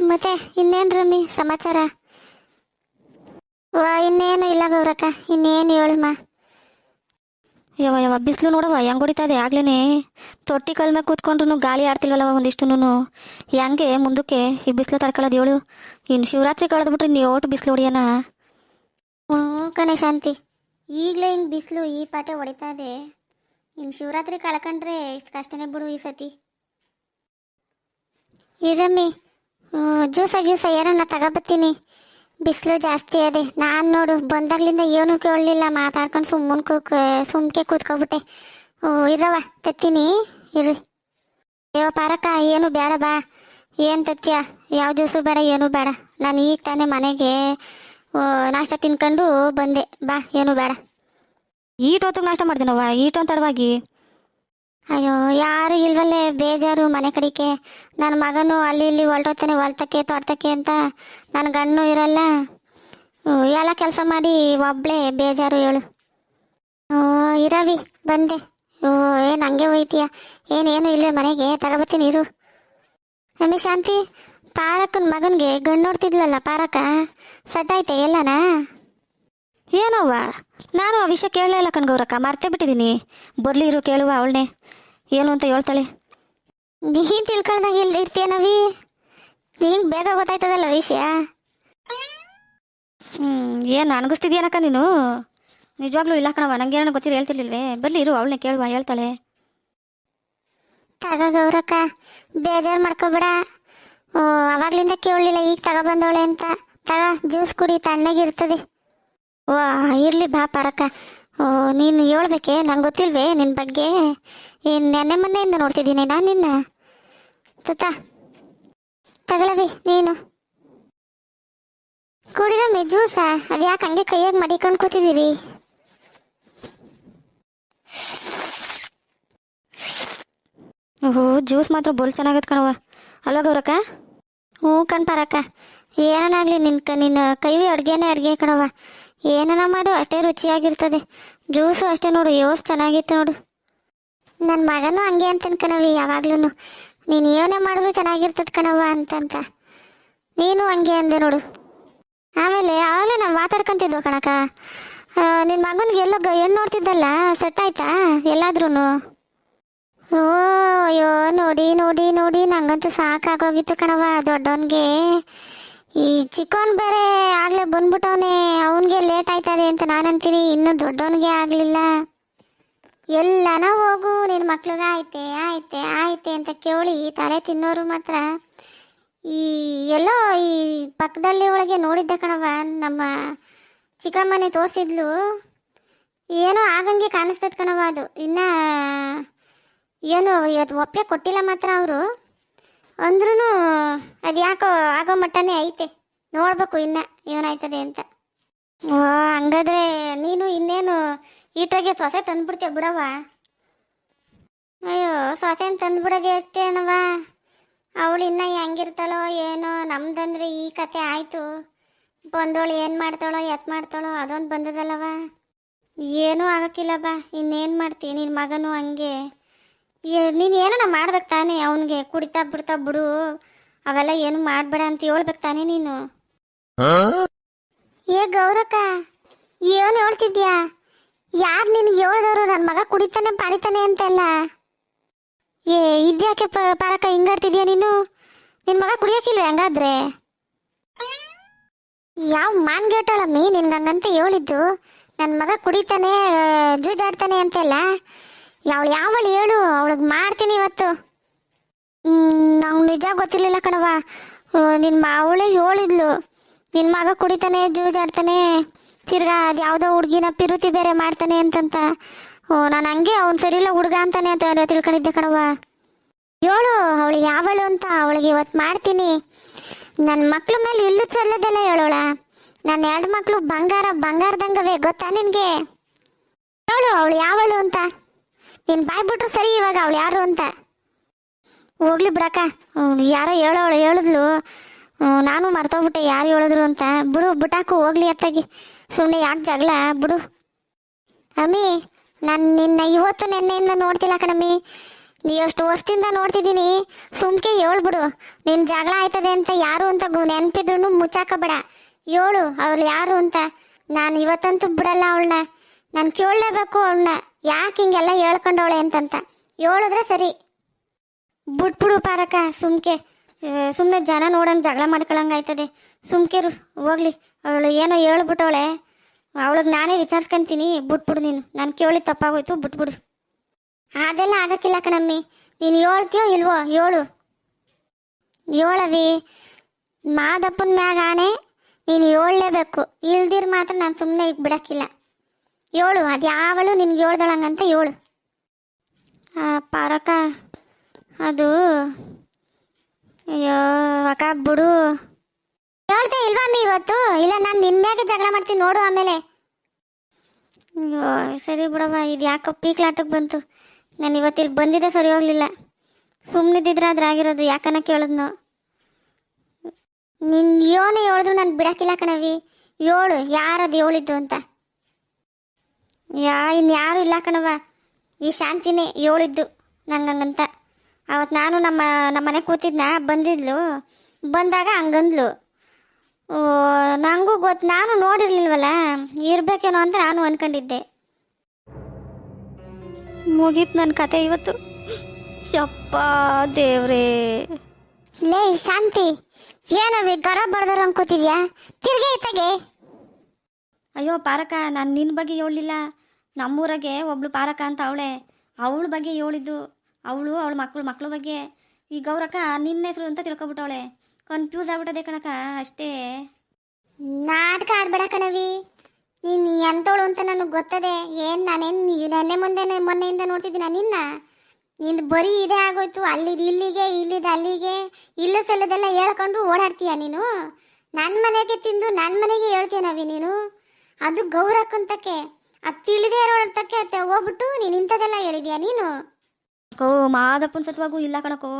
ಮತ್ತೆ ಇನ್ನೇನು ರಮ್ಮಿ ಸಮಾಚಾರ? ಇನ್ನೇನು ಇಲ್ಲ ಗೌರಕ್ಕ, ಇನ್ನೇನು ಹೇಳಮ್ಮ. ಯಾವ ಬಿಸಿಲು ನೋಡವ ಹೆಂಗ್ ಹೊಡಿತಾ ಇದೆ ಆಗ್ಲೇನೆ. ತೊಟ್ಟಿ ಕಲ್ ಮೇಲೆ ಕೂತ್ಕೊಂಡ್ರು ಗಾಳಿ ಆಡ್ತಿಲ್ವಲ್ಲವ ಒಂದಿಷ್ಟುನು. ಹೆಂಗೆ ಮುಂದಕ್ಕೆ ಈ ಬಿಸಿಲು ತಡ್ಕೊಳ್ಳೋದು ಹೇಳು. ಇನ್ನು ಶಿವರಾತ್ರಿ ಕಳೆದ್ಬಿಟ್ರೆ ನೀವು ಒಟ್ಟು ಬಿಸಿಲು ಹೊಡಿಯೋಣ. ಹ್ಞೂ ಕಣೆ ಶಾಂತಿ, ಈಗಲೇ ಹಿಂಗೆ ಬಿಸಿಲು ಈ ಪಾಟೆ ಹೊಡಿತಾ ಇದೆ. ಇನ್ನು ಶಿವರಾತ್ರಿ ಕಳ್ಕೊಂಡ್ರೆ ಕಷ್ಟನೇ ಬಿಡು ಈ ಸತಿ. ಇರಮ್ಮಿ, ಜ್ಯೂಸ ಗೀಸ ಏನನ್ನ ತಗೋಬತ್ತೀನಿ. ಬಿಸಿಲು ಜಾಸ್ತಿ ಅದೇ. ನಾನು ನೋಡು ಬಂದಾಗ್ಲಿಂದ ಏನೂ ಕೇಳಲಿಲ್ಲ, ಮಾತಾಡ್ಕೊಂಡು ಸುಮ್ಕೆ ಕೂತ್ಕೊಬಿಟ್ಟೆ. ಇರವ ತತ್ತೀನಿ ಇರ್ರಿ. ಅಯ್ಯೋ ಪಾರಕ್ಕ, ಏನು ಬೇಡ ಬಾ. ಏನು ತತ್ತೀಯ? ಯಾವ ಜ್ಯೂಸು ಬೇಡ, ಏನೂ ಬೇಡ. ನಾನು ಈಗ ತಾನೇ ಮನೆಗೆ ನಾಷ್ಟ ತಿನ್ಕೊಂಡು ಬಂದೆ. ಬಾ, ಏನೂ ಬೇಡ. ಈಟ್ ಹೊತ್ತಿಗೆ ನಾಷ್ಟ ಮಾಡ್ತೀನವ್ವ, ಈಟೊಂದು ತಡವಾಗಿ. ಅಯ್ಯೋ ಯಾರು ಇಲ್ವಲ್ಲೇ, ಬೇಜಾರು ಮನೆ ಕಡೆಗೆ. ನನ್ನ ಮಗನು ಅಲ್ಲಿ ಇಲ್ಲಿ ಹೊಲ್ಟೋಗ್ತಾನೆ, ಹೊಲ್ತಕ್ಕೆ ತೋಟಕ್ಕೆ ಅಂತ. ನನ್ನ ಗಂಡು ಇರಲ್ಲ. ಎಲ್ಲ ಕೆಲಸ ಮಾಡಿ ಒಬ್ಳೆ ಬೇಜಾರು ಹೇಳು. ಇರವಿ ಬಂದೆ. ಏನು ಹಂಗೆ ಹೋಯ್ತೀಯ? ಏನೇನು ಇಲ್ಲೇ ಮನೆಗೆ ತಗೋಬತ್ತೀನಿ ಇರು. ನಮ್ಮಿ ಶಾಂತಿ, ಪಾರಕ್ಕನ ಮಗನಿಗೆ ಗಂಡು ನೋಡ್ತಿದ್ಲಲ್ಲ ಪಾರಕ್ಕ, ಸಟ್ಟಾಯ್ತೆ ಎಲ್ಲನಾ? ಏನವ್ವ, ನಾನು ಆ ವಿಷಯ ಕೇಳಲೇ ಇಲ್ಲ ಕಣ್ಗೌರಕ್ಕ, ಮರ್ತೇ ಬಿಟ್ಟಿದ್ದೀನಿ. ಬರ್ಲಿ ಇರು, ಕೇಳುವ ಅವಳನ್ನೇ ಏನು ಅಂತ ಹೇಳ್ತಾಳೆ. ನೀನು ತಿಳ್ಕೊಳ್ದಂಗೆ ಇಲ್ಲಿ ಇರ್ತೀಯನವಿ, ನಿಂಗೆ ಬೇಗ ಗೊತ್ತಾಯ್ತದಲ್ಲ ವಿಷಯ. ಏನು ಅಣಗಿಸ್ತಿದ್ಯಾನಕ್ಕ ನೀನು? ನಿಜವಾಗ್ಲೂ ಇಲ್ಲ ಕಣವ, ನಂಗೇನೋ ಗೊತ್ತಿಲ್ಲ ಹೇಳ್ತಿರ್ಲಿಲ್ವೇ. ಬರ್ಲಿ ಇರು, ಅವಳನ್ನೇ ಕೇಳುವ, ಹೇಳ್ತಾಳೆ. ತಗ ಗೌರಕ್ಕ, ಬೇಜಾರು ಮಾಡ್ಕೋಬೇಡ. ಅವಾಗ್ಲಿಂದ ಕೇಳಲಿಲ್ಲ, ಈಗ ತಗೊಬಂದವಳೆ ಅಂತ. ತಗ ಜ್ಯೂಸ್ ಕುಡಿ, ತಣ್ಣಗಿರ್ತದೆ. ಇರಲಿ ಬಾ ಪಾರಕ್ಕ. ನೀನು ಹೇಳ್ಬೇಕೆ, ನಂಗೆ ಗೊತ್ತಿಲ್ವೇ ನಿನ್ನ ಬಗ್ಗೆ? ನೆನ್ನೆ ಮೊನ್ನೆಯಿಂದ ನೋಡ್ತಿದ್ದೀನಿ ನಾನು ನಿನ್ನ. ತಗೊಳವಿ ನೀನು ಕುಡಿರಮ್ಮಿ ಜ್ಯೂಸ. ಅದು ಯಾಕೆ ಹಂಗೆ ಕೈಯಾಗಿ ಮಡಿಕೊಂಡು ಕೂತಿದ್ದೀರಿ? ಓಹೋ, ಜ್ಯೂಸ್ ಮಾತ್ರ ಬೋಲ್ ಚೆನ್ನಾಗತ್ ಕಣವ, ಅಲ್ವಾ ಗೌರಕ್ಕ? ಹ್ಞೂ ಕಣ್ ಪಾರಕ್ಕ, ಏನನ್ನಾಗಲಿ ನಿನ್ನ ಕೈವಿ ಅಡುಗೆನೇ ಅಡುಗೆ ಕಣವ. ಏನನ ಮಾಡು ಅಷ್ಟೇ ರುಚಿಯಾಗಿರ್ತದೆ. ಜ್ಯೂಸು ಅಷ್ಟೇ ನೋಡು, ಯೋಸ್ ಚೆನ್ನಾಗಿತ್ತು ನೋಡು. ನನ್ನ ಮಗನೂ ಹಂಗೆ ಅಂತನ್ ಕಣವಿ, ಯಾವಾಗ್ಲೂ ನೀನು ಏನೇ ಮಾಡಿದ್ರು ಚೆನ್ನಾಗಿರ್ತದೆ ಕಣವ ಅಂತಂತ. ನೀನು ಹಂಗೆ ಅಂದೆ ನೋಡು. ಆಮೇಲೆ ಆವಾಗಲೇ ನಾನು ಮಾತಾಡ್ಕೊಂತಿದ್ವು ಕಣಕ್ಕ, ನಿನ್ನ ಮಗನಿಗೆ ಎಲ್ಲೋ ಹೆಣ್ಣು ನೋಡ್ತಿದ್ದಲ್ಲ, ಸೆಟ್ ಆಯ್ತಾ ಎಲ್ಲಾದ್ರೂ? ಅಯ್ಯೋ ನೋಡಿ ನೋಡಿ ನೋಡಿ ನಂಗಂತೂ ಸಾಕಾಗೋಗಿತ್ತು ಕಣವ. ದೊಡ್ಡವನಿಗೆ ಈ ಚಿಕ್ಕವನ್ ಬೇರೆ ಆಗ್ಲೇ ಬಂದ್ಬಿಟ್ಟವನೇ, ಅವನಿಗೆ ಲೇಟ್ ಆಯ್ತದೆ ಅಂತ ನಾನಂತೀನಿ. ಇನ್ನು ದೊಡ್ಡವನಿಗೆ ಆಗಲಿಲ್ಲ. ಎಲ್ಲನ ಹೋಗು ನಿನ್ನ ಮಕ್ಳಿಗೆ ಆಯ್ತೆ ಆಯ್ತೆ ಆಯ್ತೆ ಅಂತ ಕೇಳಿ ತಲೆ ತಿನ್ನೋರು ಮಾತ್ರ. ಈ ಎಲ್ಲೋ ಈ ಪಕ್ಕದಲ್ಲಿ ಒಳಗೆ ನೋಡಿದ್ದೆ ಕಣವ, ನಮ್ಮ ಚಿಕ್ಕಮ್ಮನೆ ತೋರಿಸಿದ್ಲು. ಏನೋ ಆಗಂಗೆ ಕಾಣಿಸ್ತದ ಕಣವ. ಅದು ಇನ್ನು ಏನು ಇವತ್ತು ಒಪ್ಪಿಗೆ ಕೊಟ್ಟಿಲ್ಲ ಮಾತ್ರ ಅವರು ಅಂದ್ರೂ. ಅದು ಯಾಕೋ ಆಗೋ ಮಟ್ಟನೇ ಐತೆ, ನೋಡ್ಬೇಕು ಇನ್ನು ಏನಾಯ್ತದೆ ಅಂತ. ಹಂಗಾದ್ರೆ ನೀನು ಇನ್ನೇನು ಈಟಾಗೆ ಸೊಸೆ ತಂದ್ಬಿಡ್ತೀಯ ಬಿಡವ. ಅಯ್ಯೋ ಸೊಸೆನ ತಂದ್ಬಿಡೋದು ಅಷ್ಟೇನವ, ಅವಳು ಇನ್ನು ಹೆಂಗಿರ್ತಾಳೋ ಏನೋ. ನಮ್ದಂದ್ರೆ ಈ ಕತೆ ಆಯಿತು, ಬಂದವಳು ಏನು ಮಾಡ್ತಾಳೋ ಎತ್ ಮಾಡ್ತಾಳೋ ಅದೊಂದು ಬಂದದಲ್ಲವ. ಏನೂ ಆಗೋಕ್ಕಿಲ್ಲ ಬಾ, ಇನ್ನೇನು ಮಾಡ್ತೀನಿ. ನಿನ್ನ ಮಗನೂ ಹಂಗೆ, ನೀನು ಏನೋ ಮಾಡ್ಬೇಕು ತಾನೇ. ಅವನಿಗೆ ಕುಡಿತಾ ಬಿಡ್ತಾ ಬಿಡು, ಅವೆಲ್ಲ ಏನು ಮಾಡಬೇಡ ಅಂತ ಹೇಳ್ಬೇಕು ತಾನೇ ನೀನು. ಏ ಗೌರಕ್ಕ, ಏನು ಹೇಳ್ತಿದ್ಯಾ? ಯಾರು ನಿನ್ಗೆ ಹೇಳ್ದವರು ನನ್ನ ಮಗ ಕುಡಿತಾನೆ ಪಾಡಿತಾನೆ ಅಂತೆಲ್ಲ? ಇದ್ಯಾಕೆ ಪಾರಕ್ಕ ಹಿಂಗಾಡ್ತಿದ್ಯಾ ನೀನು? ನಿನ್ನ ಮಗ ಕುಡಿಯೋಕ್ಕಿಲ್ವ ಹಂಗಾದ್ರೆ? ಯಾವ ಮಾನ್ಗೇಟಾಳಮ್ಮಿ ನಿನ್ಗಂಗಂತ ಹೇಳಿದ್ದು? ನನ್ನ ಮಗ ಕುಡಿತಾನೆ ಜೂಜಾಡ್ತಾನೆ ಅಂತೆಲ್ಲ ಯಾವಳು ಹೇಳು, ಅವಳಿಗೆ ಮಾಡ್ತೀನಿ ಇವತ್ತು. ನಂಗೆ ನಿಜ ಗೊತ್ತಿರಲಿಲ್ಲ ಕಣವ. ನಿನ್ನ ಅವಳೇ ಹೇಳಿದ್ಲು, ನಿನ್ನ ಮಗ ಕುಡಿತಾನೆ ಜೂಜಾಡ್ತಾನೆ, ತಿರ್ಗಾ ಅದು ಯಾವುದೋ ಹುಡುಗಿನ ಪಿರುತಿ ಬೇರೆ ಮಾಡ್ತಾನೆ ಅಂತಂತ. ನಾನು ಹಂಗೆ ಅವ್ನು ಸರಿಯಿಲ್ಲ ಹುಡುಗ ಅಂತಾನೆ ಅಂತ ತಿಳ್ಕೊಂಡಿದ್ದೆ ಕಣವ. ಹೇಳು ಅವಳು ಯಾವಳು ಅಂತ, ಅವಳಿಗೆ ಇವತ್ತು ಮಾಡ್ತೀನಿ. ನನ್ನ ಮಕ್ಳ ಮೇಲೆ ಇಲ್ಲು ಚಲ್ಲದೆಲ್ಲ ಹೇಳೋಳ. ನನ್ನ 2 ಮಕ್ಕಳು ಬಂಗಾರದಂಗವೇ, ಗೊತ್ತಾ ನಿನಗೆ? ಹೇಳು ಅವಳು ಯಾವಳು ಅಂತ. ನೀನು ಬಾಯ್ಬಿಟ್ರು ಸರಿ ಇವಾಗ ಅವಳು ಯಾರು ಅಂತ. ಹೋಗ್ಲಿ ಬಿಡಕ್ಕ, ಯಾರೋ ಹೇಳಿದ್ಲು, ನಾನು ಮರ್ತೋಗ್ಬಿಟ್ಟೆ ಯಾರು ಹೇಳಿದ್ರು ಅಂತ. ಬಿಡು ಬಿಟ್ಟಾಕು ಹೋಗ್ಲಿ ಅತ್ತಾಗಿ, ಸುಮ್ಮನೆ ಯಾಕೆ ಜಗಳ ಬಿಡು. ಅಮ್ಮಿ, ನಾನು ನಿನ್ನ ಇವತ್ತು ನೆನ್ನೆಯಿಂದ ನೋಡ್ತಿಲ್ಲ ಕಣಮ್ಮಿ. ಎಷ್ಟು ವರ್ಷದಿಂದ ನೋಡ್ತಿದ್ದೀನಿ. ಸುಮ್ಕೆ ಹೇಳ್ಬಿಡು. ನಿನ್ ಜಗಳ ಆಯ್ತದೆ ಅಂತ ಯಾರು ಅಂತ ನೆನ್ಪಿದ್ರು ಮುಚ್ಚಾಕಬೇಡ. ಹೇಳು ಅವಳು ಯಾರು ಅಂತ. ನಾನು ಇವತ್ತಂತೂ ಬಿಡಲ್ಲ ಅವಳನ್ನ. ನಾನು ಕೇಳಲೇಬೇಕು ಅವಳನ್ನ, ಯಾಕೆ ಹಿಂಗೆಲ್ಲ ಹೇಳ್ಕೊಂಡವಳೆ ಅಂತಂತ. ಹೇಳಿದ್ರೆ ಸರಿ. ಬಿಟ್ಬಿಡು ಪಾರಕ, ಸುಮ್ಮನೆ ಜನ ನೋಡಂಗೆ ಜಗಳ ಮಾಡ್ಕೊಳಂಗೆ ಆಯ್ತದೆ. ಸುಮ್ಕೆರು ಹೋಗ್ಲಿ. ಅವಳು ಏನೋ ಹೇಳ್ಬಿಟ್ಟವಳೆ, ಅವಳಿಗೆ ನಾನೇ ವಿಚಾರಿಸ್ಕೊಂತೀನಿ. ಬಿಟ್ಬಿಡು ನೀನು. ನಾನು ಕೇಳಿ ತಪ್ಪಾಗೋಯ್ತು, ಬಿಟ್ಬಿಡು. ಅದೆಲ್ಲ ಆಗಕ್ಕಿಲ್ಲ ಕಣಮ್ಮಿ. ನೀನು ಹೇಳ್ತೀಯೋ ಇಲ್ವೋ ಹೇಳು. ಹೇಳವಿ, ಮಾದಪ್ಪನ ಮ್ಯಾಗ ಆಣೆ, ನೀನು ಹೇಳಲೇಬೇಕು. ಇಲ್ದಿರ್ ಮಾತ್ರ ನಾನು ಸುಮ್ಮನೆ ಬಿಡಕ್ಕಿಲ್ಲ. ಹೇಳು, ಅದು ಯಾವಳು ನಿನ್ಗೆ ಹೇಳ್ದಳಂಗಂತ ಹೇಳು. ಪಾರಕ, ಅದು ಅಯ್ಯೋ ಅಕ್ಕ ಬಿಡು. ಹೇಳ್ತೆ ಇಲ್ವಮ್ಮಿ ಇವತ್ತು? ಇಲ್ಲ ನಾನು ನಿನ್ನ ಮ್ಯಾಗೆ ಜಗಳ ಮಾಡ್ತೀನಿ ನೋಡು ಆಮೇಲೆ. ಅಯ್ಯೋ ಸರಿ ಬಿಡವ್ವ, ಇದು ಯಾಕೋ ಪೀಕ್ಲಾಟಕ್ಕೆ ಬಂತು. ನಾನು ಇವತ್ತಿಲ್ಲಿ ಬಂದಿದ್ದೆ ಸರಿ ಹೋಗ್ಲಿಲ್ಲ. ಸುಮ್ಮನಿದ್ದಿದ್ರೆ ಅದ್ರಾಗಿರೋದು. ಯಾಕನ ಕೇಳಿದ್ನು. ನಿನ್ನ ಯೋನೇ ಹೇಳಿದ್ರು ನಾನು ಬಿಡಕ್ಕಿಲ್ಲ ಕಣವಿ. ಹೇಳು ಯಾರದು ಹೇಳಿದ್ದು ಅಂತ. ಇನ್ಯಾರು ಇಲ್ಲ ಕಣವ, ಈ ಶಾಂತಿನೇ ಹೇಳಿದ್ದು ನಂಗಂಗಂತ. ಅವತ್ತು ನಾನು ನಮ್ಮ ಮನೆ ಕೂತಿದ್ನ, ಬಂದಿದ್ಲು. ಬಂದಾಗ ಹಂಗಂದ್ಲು. ನನಗೂ ಗೊತ್ತು, ನಾನು ನೋಡಿರ್ಲಿಲ್ವಲ್ಲ, ಇರ್ಬೇಕೇನೋ ಅಂತ ನಾನು ಅನ್ಕೊಂಡಿದ್ದೆ. ಮುಗೀತು ನನ್ನ ಕತೆ ಇವತ್ತು. ಯಪ್ಪ ದೇವ್ರೇ. ಲೇ ಶಾಂತಿ, ಏನವಿ ಗರ ಬಡ್ದಾರ ಅನ್ಕೋತಿದ್ಯಾ? ತಿರ್ಗಿ ಇತ್ತಾಗೆ. ಅಯ್ಯೋ ಪಾರಕ, ನಾನು ನಿನ್ನ ಬಗ್ಗೆ ಹೇಳಲಿಲ್ಲ. ನಮ್ಮೂರಾಗೆ ಒಬ್ಳು ಪಾರಕ ಅಂತ ಅವಳ ಬಗ್ಗೆ ಹೇಳಿದ್ದು. ಅವಳ ಮಕ್ಕಳ ಬಗ್ಗೆ. ಈ ಗೌರಕ್ಕ ನಿನ್ನ ಹೆಸರು ಅಂತ ತಿಳ್ಕೊಬಿಟ್ಟವಳೆ. ಕನ್ಫ್ಯೂಸ್ ಆಗ್ಬಿಟ್ಟದೆ ಕಣಕ, ಅಷ್ಟೇ. ನಾಟಕ ಆಡ್ಬೇಡ ಕಣವಿ. ನೀನು ಎಂತವಳು ಅಂತ ನನಗೆ ಗೊತ್ತದೆ. ನೆನ್ನೆ ಮೊನ್ನೆಯಿಂದ ನೋಡ್ತಿದ್ದೀನ ನಿನ್ನ. ನಿಂದು ಬರೀ ಇದೇ ಆಗೋಯ್ತು. ಇಲ್ಲಿಗೆ ಇಲ್ಲಿದ ಅಲ್ಲಿಗೆ, ಇಲ್ಲ ಸಲ್ಲದೆಲ್ಲ ಹೇಳ್ಕೊಂಡು ಓಡಾಡ್ತೀಯ ನೀನು. ನನ್ನ ಮನೆಗೆ ತಿಂದು ನನ್ನ ಮನೆಗೆ ಹೇಳ್ತೀಯನವಿ ನೀನು. ಅದು ಗೌರಕ್ಕಂತಕ್ಕೆ, ಅದು ತಿಳಿದೇ ಇರೋತಕ್ಕೆ ಹೋಗ್ಬಿಟ್ಟು ನೀನು ಇಂಥದೆಲ್ಲ ಹೇಳಿದ್ಯಾ ನೀನು? ಕೋ ಮಾದಪ್ಪನ ಸತ್ವಾಗೂ ಇಲ್ಲ ಕಣಕೋ.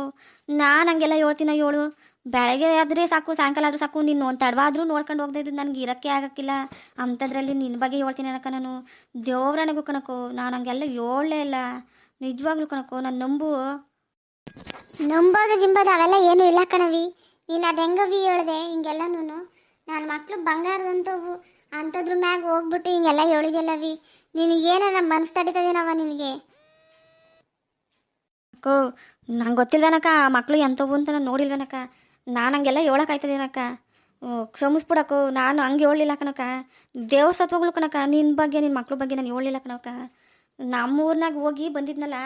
ನಾನು ಹಂಗೆಲ್ಲ ಹೇಳ್ತೀನ ಹೇಳು. ಬೆಳಗ್ಗೆ ಆದರೆ ಸಾಕು, ಸಾಯಂಕಾಲ ಆದರೂ ಸಾಕು. ನೀನು ಒಂದು ತಡವಾದ್ರೂ ನೋಡ್ಕೊಂಡು ಹೋಗದೆ ಇದ್ದು ನನಗೆ ಇರೋಕ್ಕೆ ಆಗಕ್ಕಿಲ್ಲ. ಅಂಥದ್ರಲ್ಲಿ ನಿನ್ನ ಬಗ್ಗೆ ಹೇಳ್ತೀನಿ ಅನಕ ನಾನು. ದೇವ್ರಣೆಗೂ ಕಣಕೋ, ನಾನು ಹಂಗೆಲ್ಲ ಹೇಳಲೇ ಇಲ್ಲ. ನಿಜವಾಗ್ಲೂ ಕಣಕೋ, ನಾನು ನಂಬೋದು ಗಿಂಬೋದು ಅವೆಲ್ಲ ಏನೂ ಇಲ್ಲ ಕಣವಿ. ನೀನು ಅದು ಹೆಂಗವಿ ಹೇಳಿದೆ ಹಿಂಗೆಲ್ಲನೂ. ನನ್ನ ಮಕ್ಕಳು ಬಂಗಾರದಂಥವು, ಅಂಥದ್ರ ಮ್ಯಾಗ ಹೋಗ್ಬಿಟ್ಟು ಹಿಂಗೆಲ್ಲ ಹೇಳಿದೆಲ್ಲವಿ. ನಿನಗೇನ ಮನಸ್ಸು ತಡಿತದೇನವ ನಿನಗೆ? ಅಕ್ಕೋ ನಂಗೆ ಗೊತ್ತಿಲ್ವೇನಕ್ಕ, ಆ ಮಕ್ಕಳು ಎಂಥವು ಅಂತ ನಾನು ನೋಡಿಲ್ವೇನಕ್ಕ. ನಾನು ಹಂಗೆಲ್ಲ ಹೇಳೋಕ್ಕಾಯ್ತದೇನಕ್ಕ. ಕ್ಷಮಿಸ್ಬಿಡಕ್ಕೋ, ನಾನು ಹಂಗೆ ಹೇಳಲಿಲ್ಲ ಕಣಕ್ಕ. ದೇವ್ರ ಸತ್ವಗಳು ಕಣಕ್ಕ. ನಿನ್ನ ಬಗ್ಗೆ, ನಿನ್ನ ಮಕ್ಳ ಬಗ್ಗೆ ನಾನು ಹೇಳಲಿಲ್ಲ ಕಣಕ್ಕ. ನಮ್ಮೂರ್ನಾಗ ಹೋಗಿ ಬಂದಿದ್ನಲ್ಲ,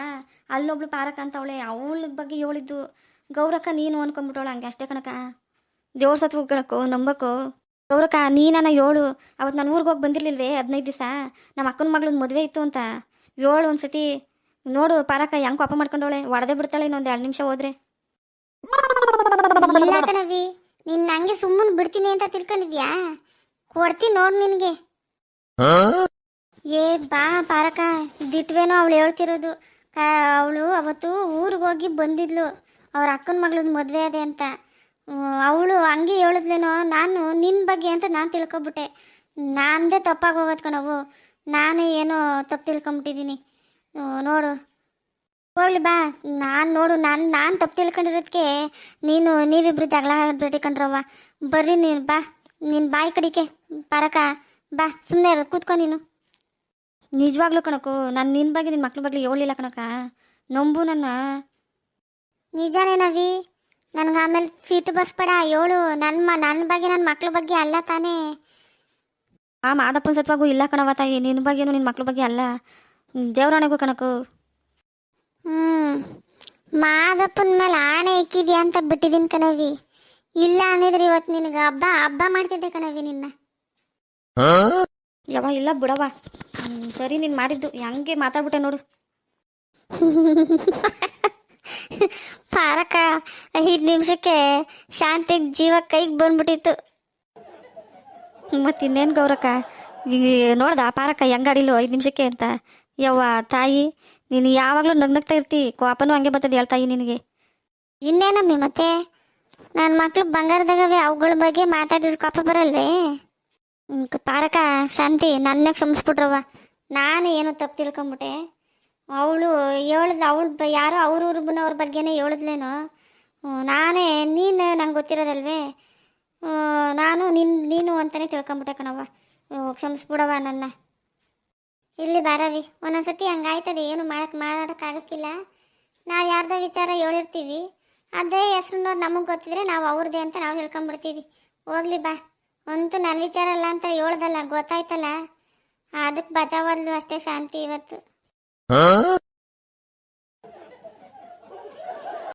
ಅಲ್ಲೊಬ್ಳು ಪಾರಕ ಅಂತ ಅವಳ ಬಗ್ಗೆ ಹೇಳಿದ್ದು. ಗೌರಕ್ಕ ನೀನು ಅನ್ಕೊಂಡ್ಬಿಟ್ಟವಳ, ಹಂಗೆ ಅಷ್ಟೇ ಕಣಕ್ಕ. ದೇವ್ರ ಸತ್ವ ಕಣಕ್ಕೋ, ನಂಬಕ್ಕೋ. ಗೌರಕ್ಕ ನೀನನ್ನ ಹೇಳು. ಅವತ್ತು ನಾನು ಊರಿಗೆ ಹೋಗಿ ಬಂದಿರ್ಲಿಲ್ವೇ 15 ದಿವಸ, ನಮ್ಮ ಅಕ್ಕನ ಮಗಳನ್ನ ಮದುವೆ ಇತ್ತು ಅಂತ ಹೇಳು ಒಂದ್ಸತಿ. ನೋಡು ಪಾರಕ ಹೆಂಗೆ ಕೋಪ ಮಾಡ್ಕೊಂಡವಳೆ, ಹೊಡೆದೇ ಬಿಡ್ತಾಳೆ ಇನ್ನೊಂದು 2 ನಿಮಿಷ ಹೋದ್ರೆ. ಇಲ್ಲ ಕಣವಿ, ನಿನ್ನ ಹಂಗೆ ಸುಮ್ಮನೆ ಬಿಡ್ತೀನಿ ಅಂತ ತಿಳ್ಕೊಂಡಿದ್ಯಾ? ಕೊಡ್ತೀನಿ ನೋಡು ನಿನಗೆ. ಏ ಬಾ ಪಾರಕ, ದಿಟ್ವೇನೋ ಅವಳು ಹೇಳ್ತಿರೋದು. ಅವಳು ಅವತ್ತು ಊರಿಗೆ ಹೋಗಿ ಬಂದಿದ್ಲು, ಅವ್ರ ಅಕ್ಕನ ಮಗಳದ್ದು ಮದುವೆ ಅದೇ ಅಂತ. ಅವಳು ಹಂಗೆ ಹೇಳಿದ್ಲೇನೋ. ನಾನು ನಿನ್ನ ಬಗ್ಗೆ ಅಂತ ನಾನು ತಿಳ್ಕೊಬಿಟ್ಟೆ. ನಾನದೇ ತಪ್ಪಾಗಿ ಹೋಗೋದು ಕಣವು. ನಾನು ಏನೋ ತಪ್ಪು ತಿಳ್ಕೊಂಬಿಟ್ಟಿದ್ದೀನಿ ನೋಡು. ಹೋಗ್ಲಿ ಬಾ. ನಾನು ತಪ್ಪು ತಿಳ್ಕೊಂಡಿರೋದಕ್ಕೆ ನೀವಿಬ್ರು ಜಗಳ ಬಿಟ್ಟಿಕೊಂಡ್ರವ್ವ. ಬರ್ರಿ ನೀನು ಬಾ, ನಿನ್ನ ಬಾಯಿ ಕಡಿಕೆ ಪಾರಕ ಬಾ. ಸುಮ್ಮನೆ ಕೂತ್ಕೊ ನೀನು. ನಿಜವಾಗ್ಲೂ ಕಣಕ್ಕೋ, ನಾನು ನಿನ್ನ ಬಗ್ಗೆ, ನಿನ್ನ ಮಕ್ಳ ಬಗ್ಗೆ ಹೇಳಲಿಲ್ಲ ಕಣಕ್ಕ. ನಂಬು ನನ್ನ. ನಿಜಾನೇನವಿ? ನನಗೆ ಆಮೇಲೆ ಸೀಟು ಬರ್ಸ್ಬೇಡ. ಹೇಳು ನನ್ನ ಬಗ್ಗೆ, ನನ್ನ ಮಕ್ಳ ಬಗ್ಗೆ ಅಲ್ಲ ತಾನೇ? ಆ ಮಾದಪ್ಪನ ಸತ್ವಾಗೂ ಇಲ್ಲ ಕಣವ ತಾಯಿ. ನಿನ್ನ ಬಗ್ಗೆನೂ ನಿನ್ನ ಮಕ್ಳ ಬಗ್ಗೆ ಅಲ್ಲ, ದೇವ್ರಾಣೆಗೂ ಕಣಕ್ಕೋ. ಮಾದಪ್ಪನ ಮೇಲೆ ಆಣೆ ಇಕ್ಕಿದ್ಯಾ ಅಂತ ಬಿಟ್ಟಿದ್ದೀನಿ ಕಣವಿ. ಇಲ್ಲ ಅನ್ನಿದ್ರೆ ಇವತ್ತು ನಿನಗೆ ಹಬ್ಬ ಮಾಡ್ತಿದ್ದೆ ಕಣವಿ ನಿನ್ನ. ಯಾವ ಇಲ್ಲ ಬಿಡವ. ಸರಿ ನೀನು ಮಾಡಿದ್ದು ಹೆಂಗೆ ಮಾತಾಡ್ಬಿಟ್ಟೆ ನೋಡು. ಪಾರಕ 5 ನಿಮಿಷಕ್ಕೆ ಶಾಂತಿ ಜೀವ ಕೈಗೆ ಬಂದ್ಬಿಟ್ಟಿತ್ತು. ಮತ್ತಿನ್ನೇನು ಗೌರಕ್ಕ, ನೋಡ್ದ ಪಾರಕ್ಕ ಹೆಂಗಾಡಿಲ್ಲ 5 ನಿಮಿಷಕ್ಕೆ ಅಂತ. ಯವ್ವ ತಾಯಿ, ನೀನು ಯಾವಾಗಲೂ ನಗ್ನಗ್ತಾ ಇರ್ತಿ. ಕೋಪನೂ ಹಂಗೆ ಬರ್ತದೆ ಹೇಳ್ತಾಯಿ ನಿನಗೆ. ಇನ್ನೇನಮ್ಮಿ ಮತ್ತೆ? ನನ್ನ ಮಕ್ಳು ಬಂಗಾರದಾಗವೆ, ಅವುಗಳ ಬಗ್ಗೆ ಮಾತಾಡಿದ್ರೆ ಕೋಪ ಬರಲ್ವೇ? ಪಾರಕ ಶಾಂತಿ, ನನ್ನ ಕ್ಷಮಿಸ್ಬಿಟ್ರವ್ವ. ನಾನು ಏನೋ ತಪ್ಪು ತಿಳ್ಕೊಂಬಿಟ್ಟೆ. ಅವಳು ಹೇಳ್ದು ಯಾರೋ ಅವ್ರ ಬಗ್ಗೆನೇ ಹೇಳಿದ್ಲೇನೋ. ನಾನೇ ನೀನು ನಂಗೆ ಗೊತ್ತಿರೋದಲ್ವೇ, ನಾನು ನೀನು ಅಂತಲೇ ತಿಳ್ಕೊಂಬಿಟ್ಟೆ ಕಣವ್ವ. ಕ್ಷಮಿಸ್ಬಿಡವ ನನ್ನ. ಇಲ್ಲಿ ಬಾರವಿ, ಒಂದೊಂದ್ಸತಿ ಹಂಗಾಯ್ತದೆ, ಏನು ಮಾತಾಡೋಕ್ಕಾಗಕ್ಕಿಲ್ಲ. ನಾವು ಯಾರ್ದೋ ವಿಚಾರ ಹೇಳಿರ್ತೀವಿ, ಅದೇ ಹೆಸ್ರು ನಮಗೆ ಗೊತ್ತಿದ್ರೆ ನಾವು ಅವ್ರದ್ದೇ ಅಂತ ನಾವು ತಿಳ್ಕೊಂಬಿಡ್ತೀವಿ. ಹೋಗ್ಲಿ ಬಾ, ಅಂತೂ ನನ್ನ ವಿಚಾರ ಅಲ್ಲ ಅಂತ ಹೇಳ್ದಲ್ಲ, ಗೊತ್ತಾಯ್ತಲ್ಲ, ಅದಕ್ಕೆ ಬಚಾವಲ್ಲು ಅಷ್ಟೇ ಶಾಂತಿ ಇವತ್ತು.